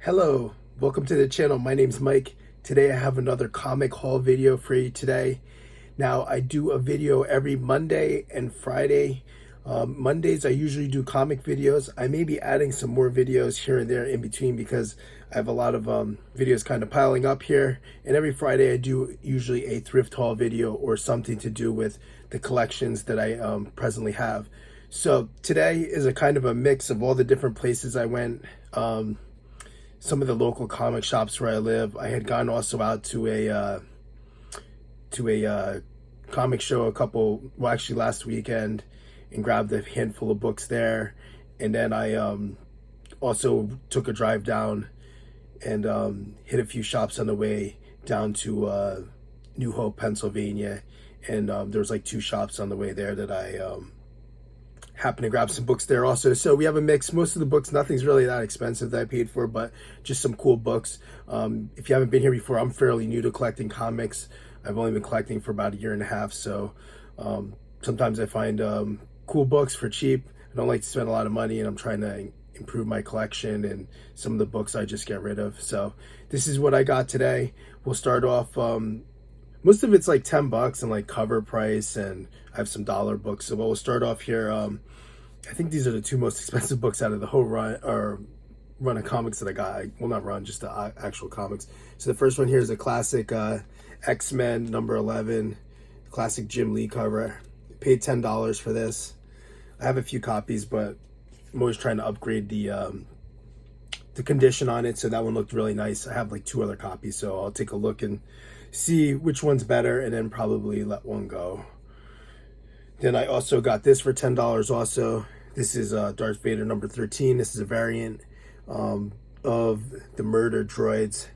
Hello, welcome to the channel. My name's Mike. Today I have another comic haul video for you today. Now I do a video every Monday and Friday. Mondays I usually do comic videos. I may be adding some more videos here and there in between because I have a lot of videos kind of piling up here. And every Friday I do usually a thrift haul video or something to do with the collections that I presently have. So today is a kind of a mix of all the different places I went. Some of the local comic shops where I live. I had gone also out to a comic show actually last weekend, and grabbed a handful of books there. And then I also took a drive down and hit a few shops on the way down to New Hope, Pennsylvania. And there was like two shops on the way there that I happened to grab some books there also. So we have a mix. Most of the books, nothing's really that expensive that I paid for, but just some cool books. If you haven't been here before, I'm fairly new to collecting comics. I've only been collecting for about a year and a half, so sometimes I find cool books for cheap. I don't like to spend a lot of money, and I'm trying to improve my collection, and some of the books I just get rid of. So this is what I got today. We'll start off, most of it's like $10 and like cover price, and I have some dollar books. So we'll start off here. I think these are the two most expensive books out of the whole run of comics that I got. Well, not run, just the actual comics. So the first one here is a classic X-Men number 11, classic Jim Lee cover. Paid $10 for this. I have a few copies, but I'm always trying to upgrade the condition on it. So that one looked really nice. I have like two other copies, so I'll take a look and see which one's better, and then probably let one go. Then I also got this for $10 also. This is Darth Vader number 13. This is a variant of the murder droids.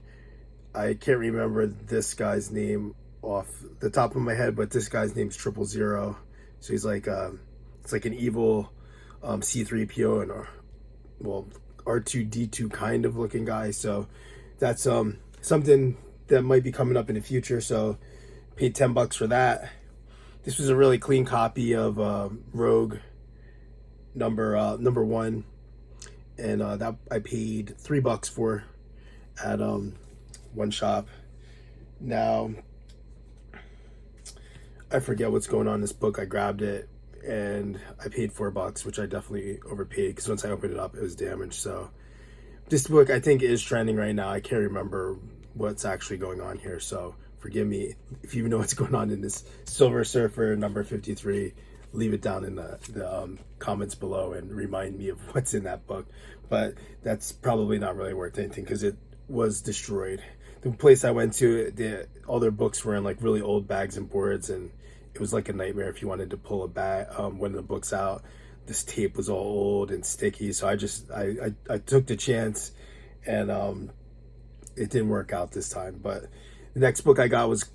I can't remember this guy's name off the top of my head, but this guy's name's 000. So he's like, it's like an evil C-3PO and well, R2-D2 kind of looking guy. So that's something that might be coming up in the future. So paid $10 for that. This was a really clean copy of Rogue number 1, and that I paid $3 for at one shop. Now I forget what's going on in this book. I grabbed it and I paid $4, which I definitely overpaid because once I opened it up, it was damaged. So this book I think is trending right now. I can't remember what's actually going on here, so forgive me if you know what's going on in this Silver Surfer number 53. Leave it down in the comments below and remind me of what's in that book. But that's probably not really worth anything because it was destroyed. The place I went to, all their books were in like really old bags and boards, and it was like a nightmare if you wanted to pull a bag, one of the books out. This tape was all old and sticky, so I took the chance, and it didn't work out this time. But the next book I got was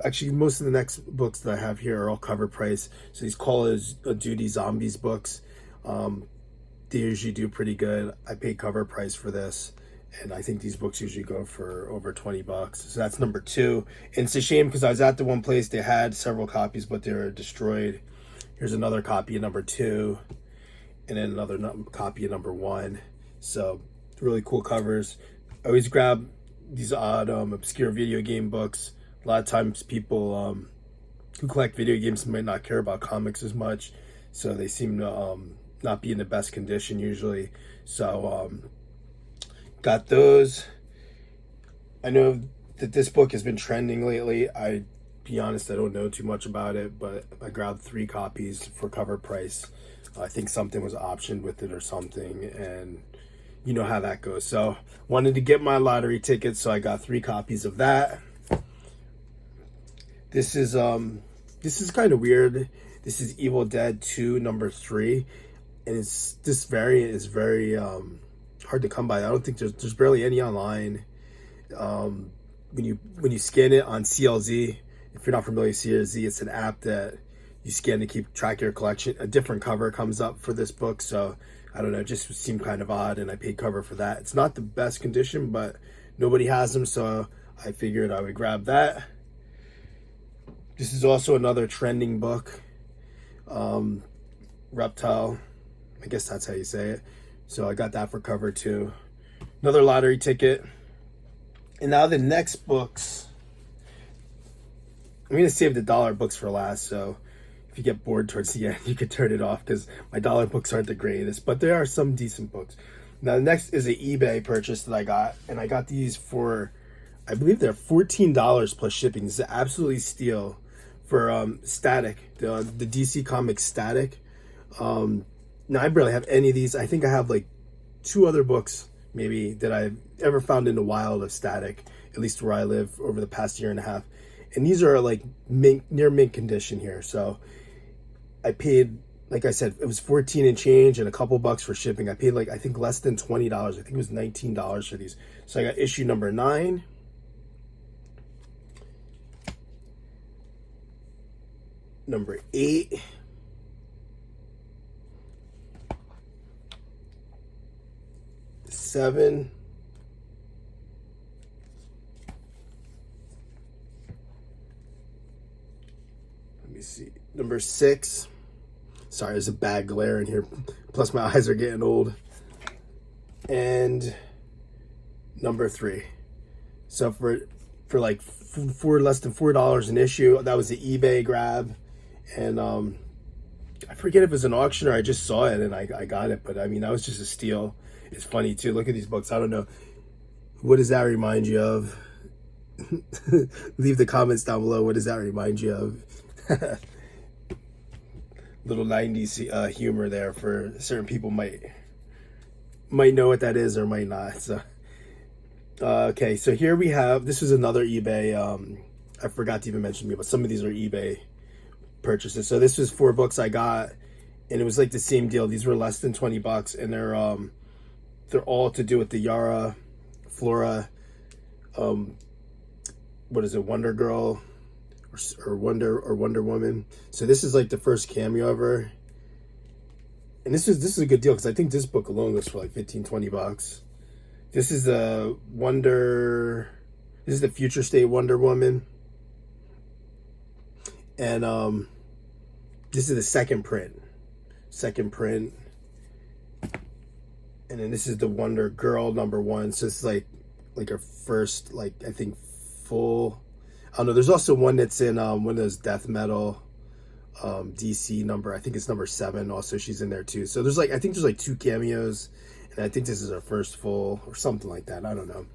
actually most of the next books that I have here are all cover price. So these Call of Duty Zombies books, they usually do pretty good. I paid cover price for this, and I think these books usually go for over $20. So that's number 2. And it's a shame because I was at the one place, they had several copies, but they were destroyed. Here's another copy of number 2, and then another copy of number 1. So really cool covers. I always grab these odd obscure video game books. A lot of times people who collect video games might not care about comics as much, so they seem to not be in the best condition usually. So got those. I know that this book has been trending lately. I be honest, I don't know too much about it, but I grabbed 3 copies for cover price. I think something was optioned with it or something, and you know how that goes. So wanted to get my lottery ticket, so I got 3 copies of that. This is kind of weird. This is Evil Dead 2 number 3, and this variant is very hard to come by. I don't think there's barely any online. When you scan it on CLZ, if you're not familiar with CLZ, it's an app that you scan to keep track of your collection. A different cover comes up for this book, so I don't know, it just seemed kind of odd, and I paid cover for that. It's not the best condition, but nobody has them, so I figured I would grab that. This is also another trending book, Reptile. I guess that's how you say it. So I got that for cover too. Another lottery ticket. And now the next books, I'm going to save the dollar books for last, so if you get bored towards the end, you could turn it off because my dollar books aren't the greatest, but there are some decent books. Now the next is an eBay purchase that I got, and I got these for, I believe they're $14 plus shipping. This is an absolutely steal for Static, the DC Comics Static. Now I barely have any of these. I think I have like 2 other books maybe that I've ever found in the wild of Static, at least where I live, over the past year and a half. And these are like near mint condition here. So I paid, like I said, it was 14 and change and a couple bucks for shipping. I paid like, I think less than $20. I think it was $19 for these. So I got issue number 9. Number 8. Seven. Let me see. Number 6. Sorry, there's a bad glare in here. Plus my eyes are getting old. And number 3. So for like less than $4 an issue, that was the eBay grab. And I forget if it was an auction or I just saw it and I got it. But I mean, that was just a steal. It's funny too. Look at these books. I don't know. What does that remind you of? Leave the comments down below. What does that remind you of? Little 90s humor there for certain people might know what that is or might not. So okay, so here we have, this is another eBay. I forgot to even mention me, but some of these are eBay purchases. So this was 4 books I got, and it was like the same deal. These were less than $20, and they're all to do with the Yara Flora, what is it, Wonder Girl or Wonder Woman. So this is like the first cameo of her, and this is a good deal because I think this book alone goes for like $15-20. This is the future state Wonder Woman, and this is the second print. And then this is the Wonder Girl number 1. So it's like her first, like, I think full, I don't know. There's also one that's in one of those death metal DC number. I think it's number 7. Also, she's in there too. So there's like, I think there's like 2 cameos, and I think this is her first full or something like that. I don't know.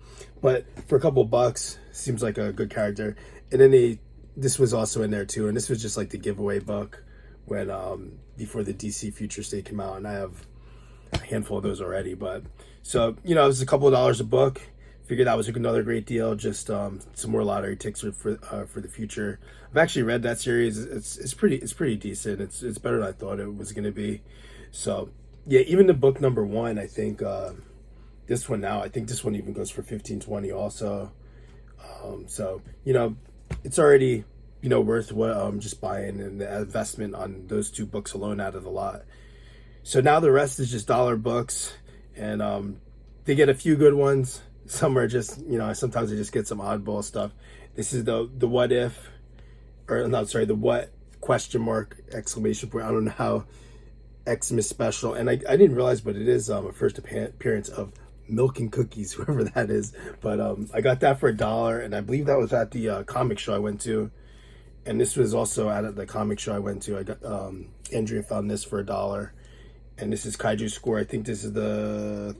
But for a couple bucks, seems like a good character. And then this was also in there too. And this was just like the giveaway book when before the DC Future State came out, and I have a handful of those already. But so, you know, it was a couple of dollars a book. Figured that was another great deal. Just some more lottery tickets for the future. I've actually read that series. It's pretty decent. It's better than I thought it was going to be. So yeah, even the book number 1, I think this one now, I think this one even goes for $15-20 also. So, you know, it's already, you know, worth what just buying, and the investment on those 2 books alone out of the lot. So now the rest is just dollar books, and they get a few good ones. Some are just, you know, sometimes I just get some oddball stuff. This is the what if, or not, sorry, the what question mark exclamation point. I don't know how, Xmas special. And I didn't realize, but it is a first appearance of Milk and Cookies, whoever that is. But I got that for $1, and I believe that was at the comic show I went to. And this was also at the comic show I went to. I got Andrea found this for $1. And this is Kaiju Score. I think this is the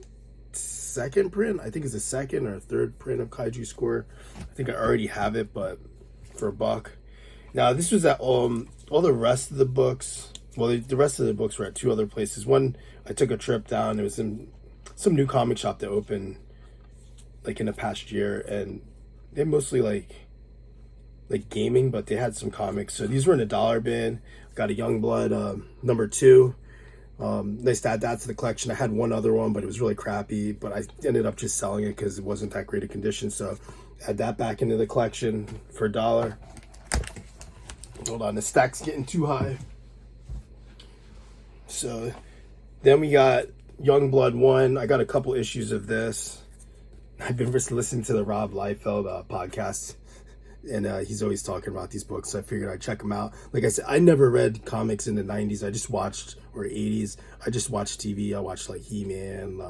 second print. I think it's the second or third print of Kaiju Score. I think I already have it, but for $1. Now this was at all the rest of the books. Well, the rest of the books were at 2 other places. One, I took a trip down. It was in some new comic shop that opened like in the past year, and they're mostly like gaming, but they had some comics. So these were in a $1 bin. Got a Youngblood number 2. Nice to add that to the collection. I had one other one, but it was really crappy, but I ended up just selling it because it wasn't that great a condition. So add that back into the collection for $1. Hold on, the stack's getting too high. So then we got Youngblood 1. I got a couple issues of this. I've been listening to the Rob Liefeld podcast, and he's always talking about these books, so I figured I'd check them out. Like I said, I never read comics in the 90s. I just watched, or 80s, I just watched TV. I watched like He-Man,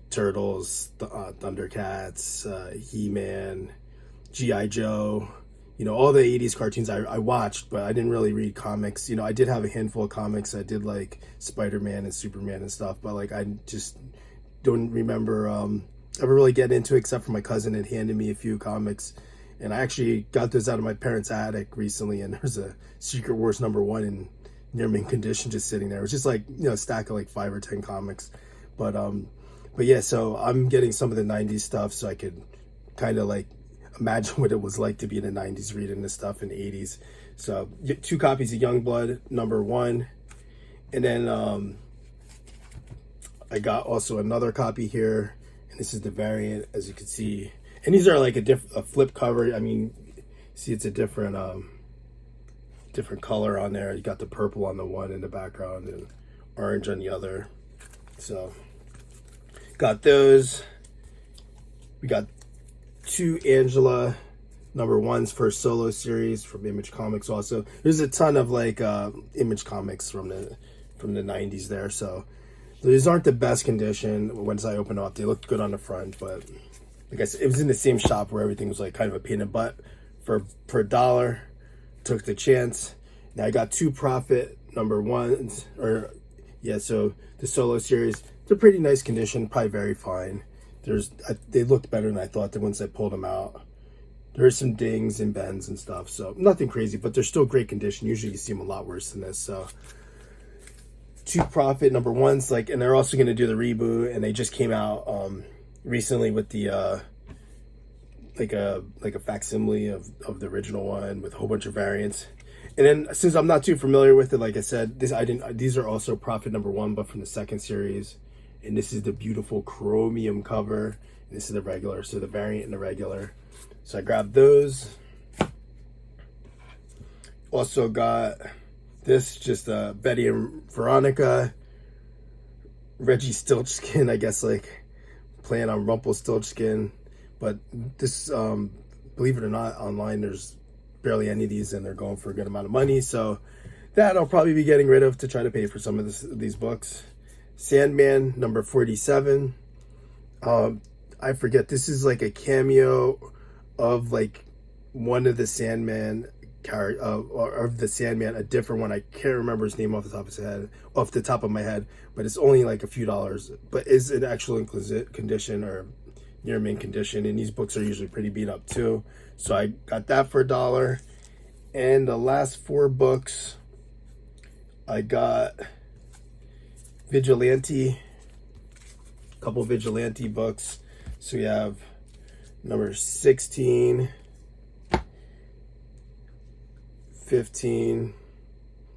Turtles, Thundercats, He-Man, G.I. Joe, all the 80s cartoons I watched, but I didn't really read comics. I did have a handful of comics. I did like Spider-Man and Superman and stuff, but like I just don't remember ever really getting into it, except for my cousin had handed me a few comics. And I actually got those out of my parents' attic recently, and there's a Secret Wars #1 in near mint condition just sitting there. It's just like, a stack of like 5 or 10 comics. But yeah, so I'm getting some of the 90s stuff so I could kind of like imagine what it was like to be in the 90s reading this stuff in the 80s. So 2 copies of Youngblood #1. And then I got also another copy here. And this is the variant, as you can see. And these are like a flip cover. I mean, see, it's a different color on there. You got the purple on the one in the background and orange on the other. So got those. We got 2 Angela #1s for solo series from Image Comics. Also, there's a ton of like Image Comics from the 90s there. So these aren't the best condition. Once I open up, they looked good on the front, but like I said, it was in the same shop where everything was like kind of a pain in the butt. For $1, took the chance. Now I got 2 Prophet #1s, so the solo series. They're pretty nice condition, probably very fine. They looked better than I thought once I pulled them out. There's some dings and bends and stuff, so nothing crazy, but they're still great condition. Usually you see them a lot worse than this. So 2 Prophet #1s, like, and they're also going to do the reboot, and they just came out recently with the like a facsimile of the original one with a whole bunch of variants. And then since I'm not too familiar with it, like I said, these are also Prophet #1, but from the 2nd series. And this is the beautiful chromium cover. This is the regular, so the variant and the regular. So I grabbed those. Also got this, just Betty and Veronica, Reggie Stilchkin, I guess, like playing on Rumpelstiltskin. But this, believe it or not, online there's barely any of these, and they're going for a good amount of money. So that I'll probably be getting rid of to try to pay for some of these books. Sandman #47. I forget, this is like a cameo of like one of the Sandman character of the Sandman, a different one. I can't remember his name off the top of my head, but it's only like a few dollars, but is in actual condition or near mint condition, and these books are usually pretty beat up too. So I got that for $1. And the last 4 books I got Vigilante, a couple Vigilante books. So we have number 16, 15.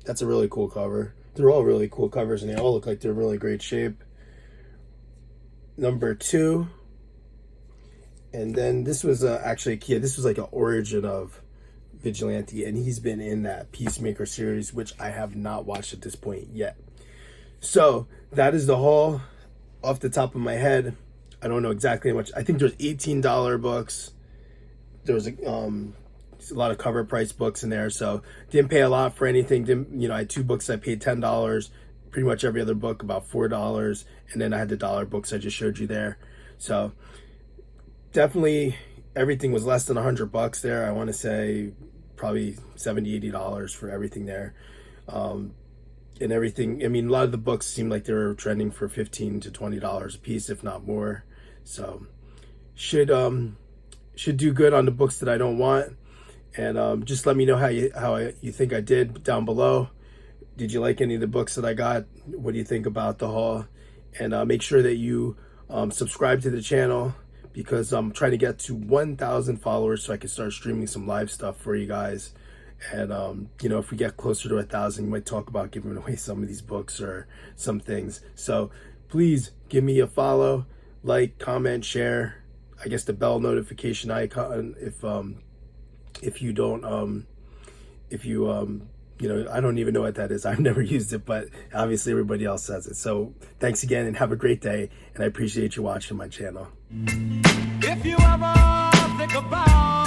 That's a really cool cover. They're all really cool covers, and they all look like they're in really great shape. Number 2. And then this was actually this was like an origin of Vigilante, and he's been in that Peacemaker series, which I have not watched at this point yet. So that is the haul. Off the top of my head, I don't know exactly how much. I think there's $18 books. There was a lot of cover price books in there, so didn't pay a lot for anything. I had 2 books I paid $10. Pretty much every other book about $4, and then I had the dollar books I just showed you there. So definitely everything was less than $100 there. I want to say probably $70-$80 for everything there. And everything, I mean, a lot of the books seem like they were trending for $15 to $20 a piece, if not more. So should do good on the books that I don't want. And just let me know how you think I did down below. Did you like any of the books that I got? What do you think about the haul? And make sure that you subscribe to the channel, because I'm trying to get to 1,000 followers so I can start streaming some live stuff for you guys. And if we get closer to 1,000, we might talk about giving away some of these books or some things. So please give me a follow, like, comment, share. I guess the bell notification icon if you don't I don't even know what that is. I've never used it, but obviously everybody else says it. So thanks again, and have a great day, and I appreciate you watching my channel. If you ever think about